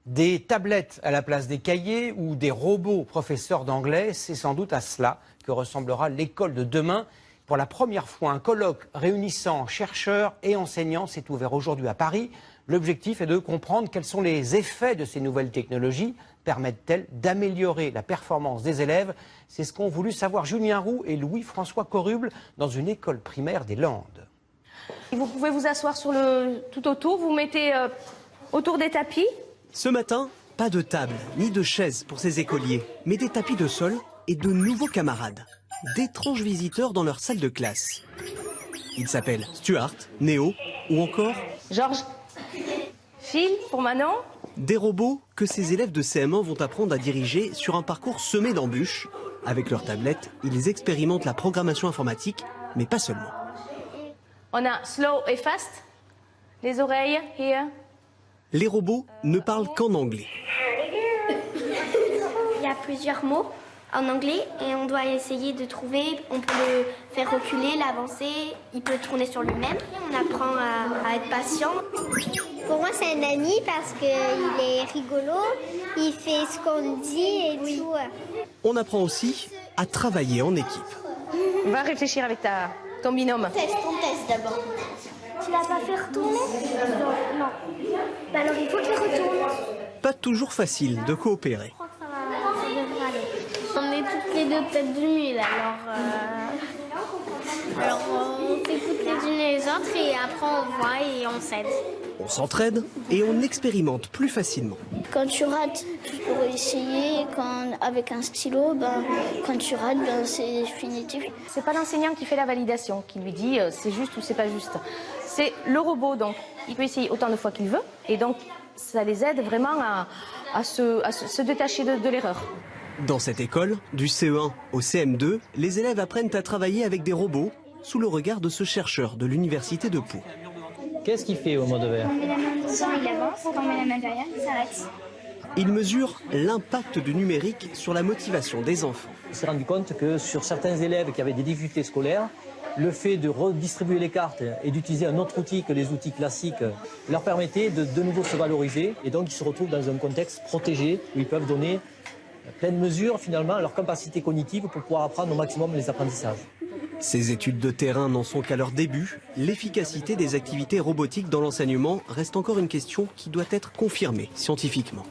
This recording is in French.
Des tablettes à la place des cahiers ou des robots professeurs d'anglais, c'est sans doute à cela que ressemblera l'école de demain. Pour la première fois, un colloque réunissant chercheurs et enseignants s'est ouvert aujourd'hui à Paris. L'objectif est de comprendre quels sont les effets de ces nouvelles technologies. Permettent-elles d'améliorer la performance des élèves? C'est ce qu'ont voulu savoir Julien Roux et Louis-François Coruble dans une école primaire des Landes. Vous pouvez vous asseoir tout autour, vous mettez autour des tapis. Ce matin, pas de table ni de chaise pour ces écoliers, mais des tapis de sol et de nouveaux camarades. D'étranges visiteurs dans leur salle de classe. Ils s'appellent Stuart, Néo ou encore Georges, Phil pour Manon. Des robots que ces élèves de CM1 vont apprendre à diriger sur un parcours semé d'embûches. Avec leurs tablettes, ils expérimentent la programmation informatique, mais pas seulement. On a slow et fast, les oreilles, here. Les robots ne parlent qu'en anglais. Il y a plusieurs mots en anglais et on doit essayer de trouver, on peut le faire reculer, l'avancer, il peut tourner sur lui-même. On apprend à être patient. Pour moi, c'est un ami parce qu'il est rigolo, il fait ce qu'on dit et tout. On apprend aussi à travailler en équipe. Va réfléchir avec ton binôme. On teste d'abord. Tu l'as pas fait retourner? Non. Bah alors il faut qu'il retourne. Pas toujours facile de coopérer. On est toutes les deux têtes de mule, alors on s'écoute les unes et les autres et après on voit et on s'aide. On s'entraide et on expérimente plus facilement. Quand tu rates, tu peux essayer. Avec un stylo, quand tu rates, c'est définitif. C'est pas l'enseignant qui fait la validation, qui lui dit c'est juste ou c'est pas juste. C'est le robot, donc il peut essayer autant de fois qu'il veut et donc ça les aide vraiment à se détacher de l'erreur. Dans cette école, du CE1 au CM2, les élèves apprennent à travailler avec des robots sous le regard de ce chercheur de l'université de Pau. Qu'est-ce qu'il fait au mode vert? Quand on met la main dedans, il avance. Quand on met la main derrière, il s'arrête. Il mesure l'impact du numérique sur la motivation des enfants. On s'est rendu compte que sur certains élèves qui avaient des difficultés scolaires, le fait de redistribuer les cartes et d'utiliser un autre outil que les outils classiques leur permettait de nouveau se valoriser. Et donc ils se retrouvent dans un contexte protégé où ils peuvent donner pleine mesure finalement à leur capacité cognitive pour pouvoir apprendre au maximum les apprentissages. Ces études de terrain n'en sont qu'à leur début. L'efficacité des activités robotiques dans l'enseignement reste encore une question qui doit être confirmée scientifiquement.